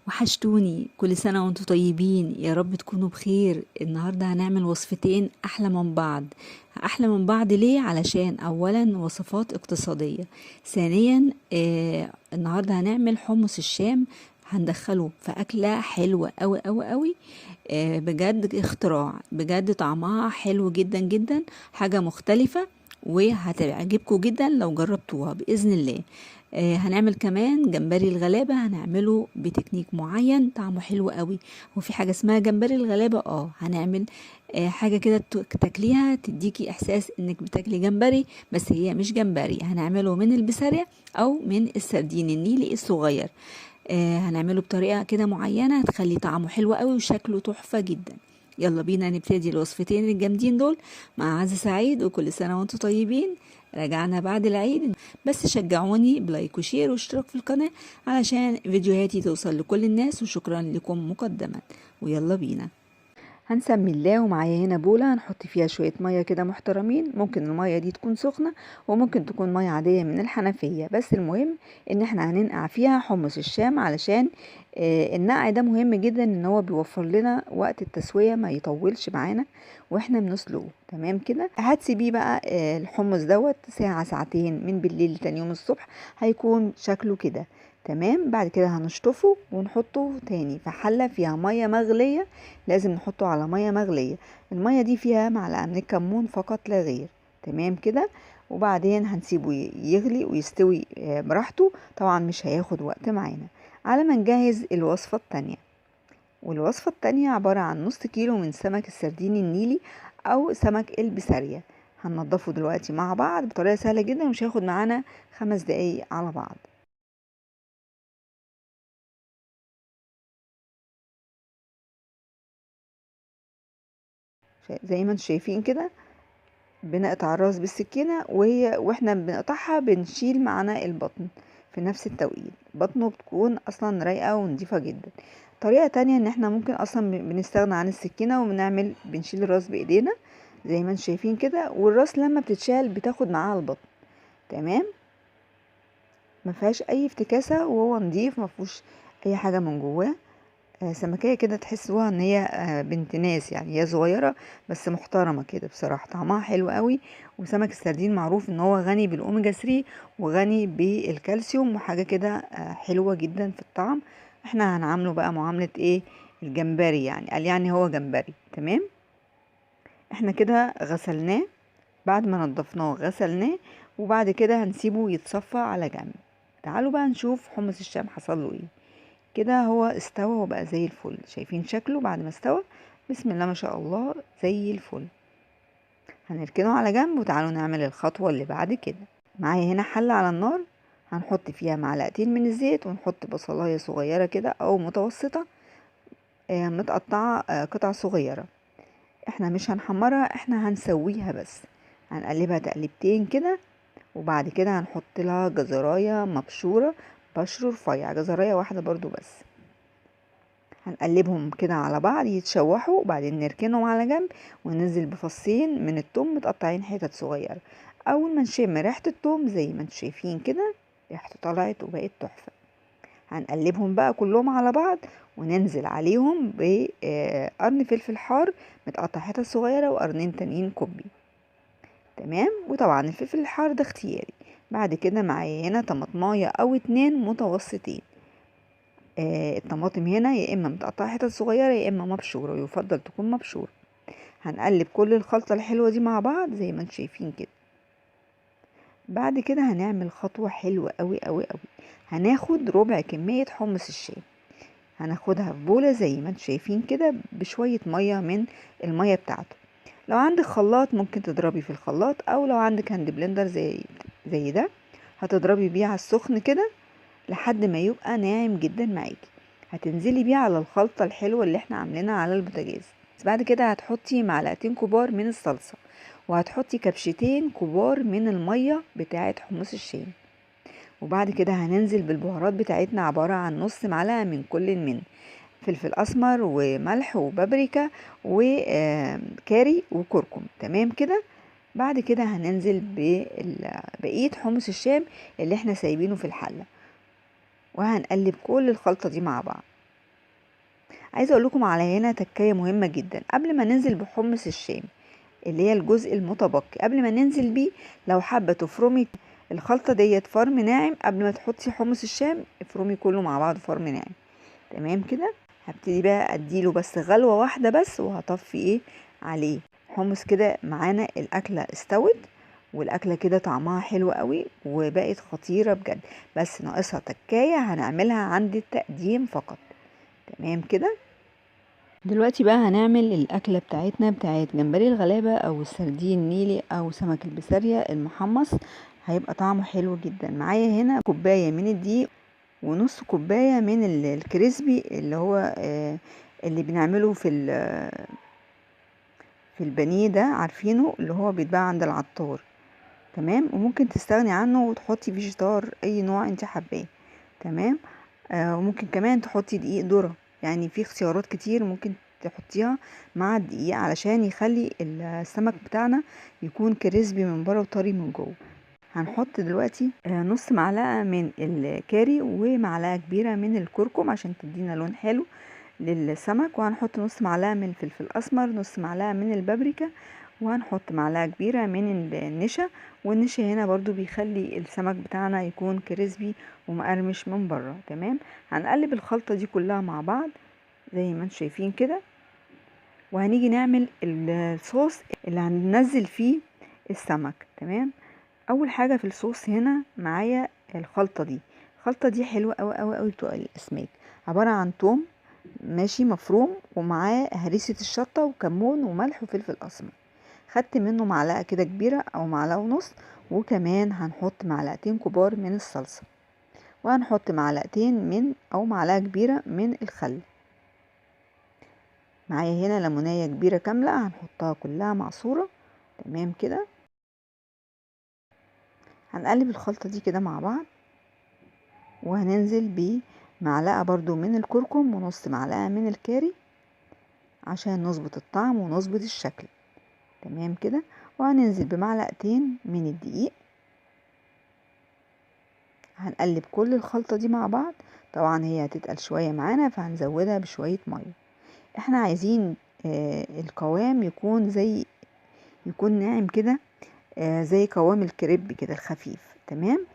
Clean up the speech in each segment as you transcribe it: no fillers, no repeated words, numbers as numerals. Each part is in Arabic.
وحشتوني. كل سنة وانتم طيبين، يا رب تكونوا بخير. النهاردة هنعمل وصفتين أحلى من بعض. أحلى من بعض ليه؟ علشان أولا وصفات اقتصادية، ثانيا النهاردة هنعمل حمص الشام، هندخله في أكلة حلوة أوي أوي أوي. بجد اختراع، بجد طعمها حلو جدا جدا، حاجة مختلفة وهتعجبكم جدا لو جربتوها بإذن الله. هنعمل كمان جمبري الغلابة، هنعمله بتكنيك معين طعمه حلو قوي. وفي حاجة اسمها جمبري الغلابة، هنعمل حاجة كده تاكليها تديكي احساس انك بتاكلي جمبري، بس هي مش جمبري. هنعمله من البسارية او من السردين النيلي الصغير. هنعمله بطريقة كده معينة هتخلي طعمه حلو قوي وشكله تحفة جدا. يلا بينا نبتدي الوصفتين الجامدين دول مع عز سعيد، وكل سنة وانتم طيبين. رجعنا بعد العيد، بس شجعوني بلايك وشير واشتراك في القناة علشان فيديوهاتي توصل لكل الناس، وشكرا لكم مقدما. ويلا بينا. هنسمي الله، ومعايا هنا بولة هنحط فيها شوية مية كده محترمين. ممكن المية دي تكون سخنة وممكن تكون مية عادية من الحنفية، بس المهم ان احنا هننقع فيها حمص الشام، علشان النقع ده مهم جدا، ان هو بيوفر لنا وقت التسوية ما يطولش معانا واحنا بنسلقه. تمام كده، هتسيبيه بقى الحمص دوت ساعة ساعتين من بالليل لتاني يوم الصبح هيكون شكله كده تمام. بعد كده هنشطفه ونحطه تاني في حلة فيها مية مغلية. لازم نحطه على مية مغلية، المية دي فيها معلقة من الكمون فقط لا غير. تمام كده، وبعدين هنسيبه يغلي ويستوي براحته. طبعا مش هياخد وقت معانا على ما نجهز الوصفة التانية. والوصفة التانية عبارة عن نص كيلو من سمك السردين النيلي أو سمك البسارية. هننضفه دلوقتي مع بعض بطريقة سهلة جدا، ومش هياخد معانا 5 دقايق على بعض. زي ما انتم شايفين كده، بنقطع الراس بالسكينة، واحنا بنقطعها بنشيل معانا البطن في نفس التوقيت. بطنه بتكون اصلا رايقة ونضيفة جدا. طريقة تانية ان احنا ممكن اصلا بنستغنى عن السكينة بنشيل الراس بايدينا زي ما انتم شايفين كده، والراس لما بتتشال بتاخد معاها البطن. تمام، ما فيهاش اي افتكاسة وهو نضيف، ما فيهوش اي حاجة من جواه. سمكية كده تحسوها ان هي بنت ناس، يعني هي صغيرة بس محترمة كده. بصراحة طعمها حلو قوي. وسمك السردين معروف ان هو غني بالاوميجا 3 وغني بالكالسيوم وحاجة كده حلوة جدا في الطعم. احنا هنعامله بقى معاملة ايه؟ الجمبري، يعني قال يعني هو جمبري. تمام، احنا كده غسلناه، بعد ما نضفناه غسلناه، وبعد كده هنسيبه يتصفى على جنب. تعالوا بقى نشوف حمص الشام حصل له ايه. كده هو استوى وبقى زي الفل. شايفين شكله بعد ما استوى؟ بسم الله ما شاء الله زي الفل. هنركنه على جنب وتعالوا نعمل الخطوة اللي بعد كده. معايا هنا حلة على النار، هنحط فيها معلقتين من الزيت، ونحط بصلاية صغيرة كده او متوسطة متقطعة قطع صغيرة. احنا مش هنحمرها، احنا هنسويها بس. هنقلبها تقلبتين كده، وبعد كده هنحط لها جزراية مبشورة بشر رفيع، جزراية واحدة برضو بس. هنقلبهم كده على بعض يتشوحوا، وبعدين نركنهم على جنب، وننزل بفصين من الثوم متقطعين حتت صغيرة. اول ما نشم ريحة الثوم زي ما انتم شايفين كده، ريحته طلعت وبقت تحفة. هنقلبهم بقى كلهم على بعض، وننزل عليهم بقرن فلفل حار متقطع حتت صغيرة وقرنين تانيين كوبي. تمام، وطبعا الفلفل الحار ده اختياري. بعد كده معايا هنا طماطمايه او 2 متوسطين. الطماطم هنا يا اما متقطعه حتت صغيره يا اما مبشوره، ويفضل تكون مبشوره. هنقلب كل الخلطه الحلوه دي مع بعض زي ما انتم شايفين كده. بعد كده هنعمل خطوه حلوه قوي قوي قوي. هناخد ربع كميه حمص الشام، هناخدها في بوله زي ما انتم شايفين كده بشويه ميه من الميه بتاعته. لو عندك خلاط ممكن تضربي في الخلاط، او لو عندك هاند بلندر زي ده هتضربي بيه على السخن كده لحد ما يبقى ناعم جدا معاكي. هتنزلي بيه على الخلطة الحلوة اللي احنا عاملينها على البوتاجاز. بعد كده هتحطي معلقتين كبار من الصلصة، وهتحطي كبشتين كبار من المية بتاعة حمص الشام. وبعد كده هننزل بالبهارات بتاعتنا، عبارة عن نص معلقة من كل من فلفل اسمر وملح وبابريكا وكاري وكركم. تمام كده. بعد كده هننزل ببقية حمص الشام اللي احنا سايبينه في الحلة، وهنقلب كل الخلطة دي مع بعض. عايزه اقول لكم على هنا تكايه مهمه جدا قبل ما ننزل بحمص الشام، اللي هي الجزء المتبقي. قبل ما ننزل بيه، لو حابه تفرمي الخلطه ديت فرم ناعم، قبل ما تحطي حمص الشام افرمي كله مع بعض فرم ناعم. تمام كده. هبتدي بقى اديله بس غلوه واحده بس، وهطفي عليه حمص. كده معانا الاكله استوت، والاكله كده طعمها حلو قوي وبقت خطيره بجد. بس ناقصها تكايه هنعملها عند التقديم فقط. تمام كده. دلوقتي بقى هنعمل الأكلة بتاعتنا بتاعت جمبري الغلابة أو السردين النيلي أو سمك البسارية المحمص. هيبقى طعمه حلو جدا. معايا هنا كوباية من الدقيق، ونص كوباية من الكريسبي اللي هو اللي بنعمله في البانيه ده، عارفينه اللي هو بيتباع عند العطار. تمام. وممكن تستغني عنه وتحطي فيجيتار أي نوع انت حباه. تمام. وممكن كمان تحطي دقيق ذرة، يعني في اختيارات كتير ممكن تحطيها مع الدقيق علشان يخلي السمك بتاعنا يكون كريسبي من بره وطري من جوه. هنحط دلوقتي نص معلقة من الكاري ومعلقة كبيرة من الكركم عشان تدينا لون حلو للسمك، وهنحط نص معلقة من الفلفل الأسمر، نص معلقة من البابريكا، وهنحط معلقة كبيرة من النشا. والنشا هنا برضو بيخلي السمك بتاعنا يكون كريسبي ومقرمش من بره. تمام. هنقلب الخلطة دي كلها مع بعض زي ما انتم شايفين كده، وهنيجي نعمل الصوص اللي هننزل فيه السمك. تمام. اول حاجة في الصوص هنا معايا الخلطة دي حلوة قوي قوي قوي بتوع الاسماك. عبارة عن توم ماشي مفروم، ومعاه هريسة الشطة وكمون وملح وفلفل اسمر. خدت منه معلقة كده كبيرة او معلقة ونص، وكمان هنحط معلقتين كبار من الصلصة، وهنحط معلقتين من او معلقة كبيرة من الخل. معايا هنا ليمونية كبيرة كاملة هنحطها كلها معصورة. تمام كده. هنقلب الخلطة دي كده مع بعض، وهننزل بمعلقة برضو من الكركم ونص معلقة من الكاري عشان نظبط الطعم ونظبط الشكل. تمام كده. وهننزل بمعلقتين من الدقيق. هنقلب كل الخلطة دي مع بعض. طبعا هي هتتقل شوية معانا فهنزودها بشوية مية. احنا عايزين القوام يكون ناعم كده، زي قوام الكريب كده الخفيف. تمام.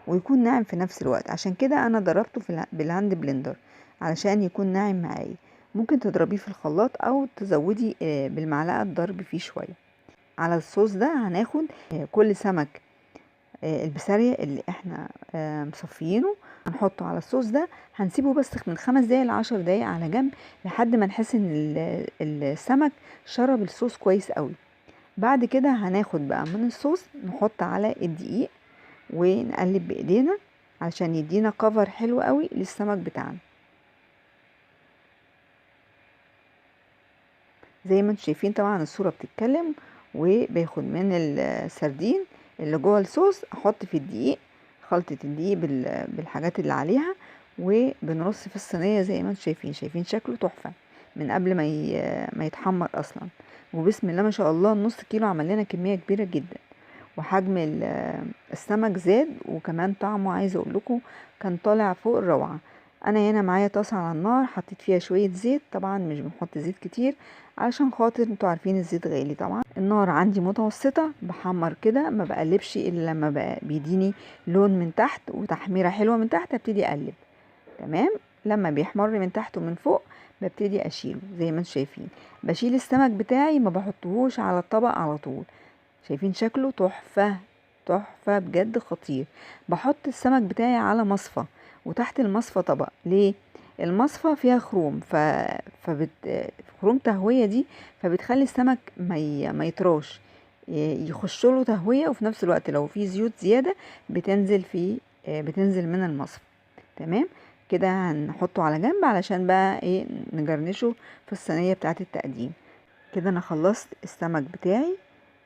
ويكون ناعم في نفس الوقت، عشان كده انا ضربته بالهاند بلندر علشان يكون ناعم معايا. ممكن تضربيه في الخلاط او تزودي بالمعلقة الضرب فيه شوية. على الصوص ده هناخد كل سمك البسارية اللي احنا مصفيينه، هنحطه على الصوص ده. هنسيبه بس من 5 دقايق ل10 دقايق على جنب لحد ما نحس ان السمك شرب الصوص كويس قوي. بعد كده هناخد بقى من الصوص نحط على الدقيق ونقلب بايدينا علشان يدينا كفر حلو قوي للسمك بتاعنا. زي ما انتم شايفين طبعا الصورة بتتكلم. وباخد من السردين اللي جوه الصوص احط في الدقيق، خلطة الدقيق بالحاجات اللي عليها، وبنرص في الصينية زي ما انتم شايفين شكله تحفة من قبل ما يتحمر اصلا. وبسم الله ما شاء الله النص كيلو عمل لنا كمية كبيرة جدا، وحجم السمك زاد، وكمان طعمه عايزه اقول لكم كان طالع فوق الروعه. انا هنا معايا طاسه على النار حطيت فيها شويه زيت، طبعا مش بنحط زيت كتير علشان خاطر انتوا عارفين الزيت غالي. طبعا النار عندي متوسطه، بحمر كده ما بقلبش الا لما بقى بيديني لون من تحت وتحميره حلوه من تحت ابتدي اقلب. تمام. لما بيحمر من تحت ومن فوق ببتدي اشيله زي ما انتم شايفين. بشيل السمك بتاعي ما بحطهوش على الطبق على طول. شايفين شكله تحفة تحفة بجد خطير. بحط السمك بتاعي على مصفى، وتحت المصفى طبق. ليه؟ المصفى فيها خروم خروم تهوية دي، فبتخلي السمك ما يطراش، يخش له تهوية، وفي نفس الوقت لو في زيوت زيادة بتنزل من المصفى. تمام كده. هنحطه على جنب علشان بقى نجرنشه في الصينية بتاعة التقديم. كده انا خلصت السمك بتاعي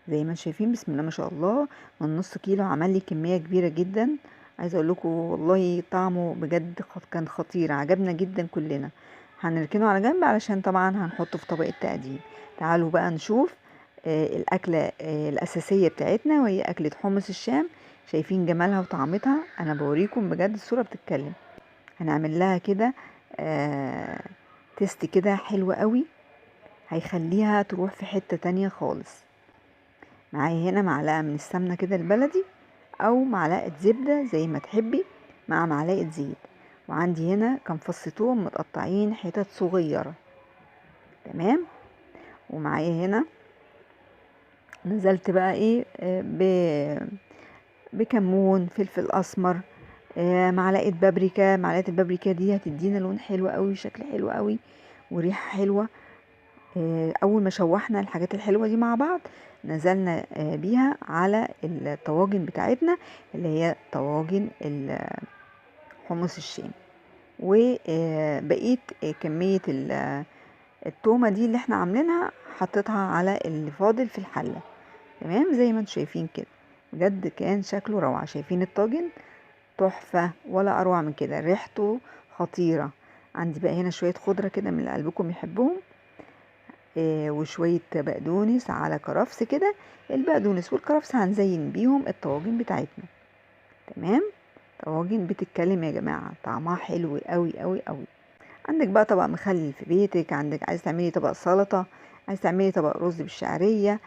زي ما شايفين. بسم الله ما شاء الله من نص كيلو عمل لي كمية كبيرة جدا. عايزه اقول لكم والله طعمه بجد كان خطير، عجبنا جدا كلنا. هنركنه على جنب علشان طبعا هنحطه في طبق التقديم. تعالوا بقى نشوف الاكلة الاساسية بتاعتنا، وهي اكلة حمص الشام. شايفين جمالها وطعمتها؟ انا بوريكم بجد الصورة بتتكلم. هنعمل لها كده تيست كده حلو قوي، هيخليها تروح في حتة تانية خالص. معايا هنا معلقة من السمنة كده البلدي او معلقة زبدة زي ما تحبي، مع معلقة زيت. وعندي هنا كام فص توم متقطعين حتت صغيرة. تمام. ومعايا هنا نزلت بقى ايه بكمون، فلفل اسمر، معلقه بابريكا. معلقه البابريكا دي هتدينا لون حلو قوي، شكل حلو قوي، وريحه حلوه. اول ما شوحنا الحاجات الحلوه دي مع بعض، نزلنا بيها على الطواجن بتاعتنا اللي هي طواجن حمص الشام. وبقيت كميه التومه دي اللي احنا عاملينها حطيتها على اللي فاضل في الحله. تمام، زي ما انتم شايفين كده. بجد كان شكله روعه. شايفين الطاجن تحفة، ولا أروع من كده، ريحته خطيرة. عندي بقى هنا شوية خضرة كده من اللي قلبكم يحبهم، وشوية بقدونس على كرفس كده. البقدونس والكرفس هنزين بيهم الطواجن بتاعتنا. تمام. طواجن بتتكلم يا جماعة، طعمها حلو قوي قوي قوي. عندك بقى طبق مخلل في بيتك، عندك عايز تعملي طبق سلطة، عايز تعملي طبق رز بالشعرية،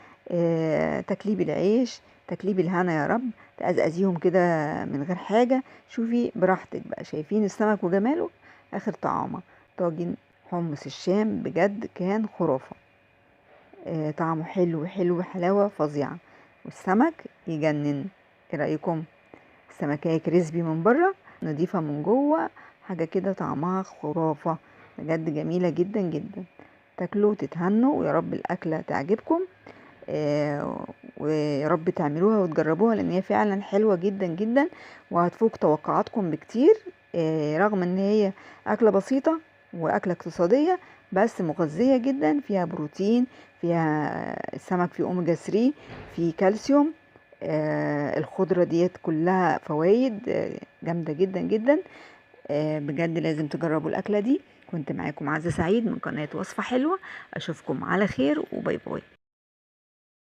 تكليب العيش، تكليب الهنا يا رب، تقزقزيهم كده من غير حاجة. شوفي براحتك بقى. شايفين السمك وجماله؟ آخر طعامة. طاجن حمص الشام بجد كان خرافة. طعمه حلو حلو، حلاوة فظيعة، والسمك يجنن. ايه رأيكم؟ السمكية كريسبي من بره، نضيفة من جوه، حاجة كده طعمها خرافة. بجد جميلة جدا جدا. تاكلوا وتتهنوا، ويا رب الأكلة تعجبكم. ويا رب تعملوها وتجربوها، لأن هي فعلا حلوة جدا جدا، وهتفوق توقعاتكم بكتير. رغم ان هي أكلة بسيطة وأكلة اقتصادية، بس مغذية جدا، فيها بروتين، فيها السمك فيه اوميجا 3، فيه كالسيوم. الخضرة ديت كلها فوائد جامدة جدا جدا. بجد لازم تجربوا الأكلة دي. كنت معاكم عزة سعيد من قناة وصفة حلوة. أشوفكم على خير، وباي باي.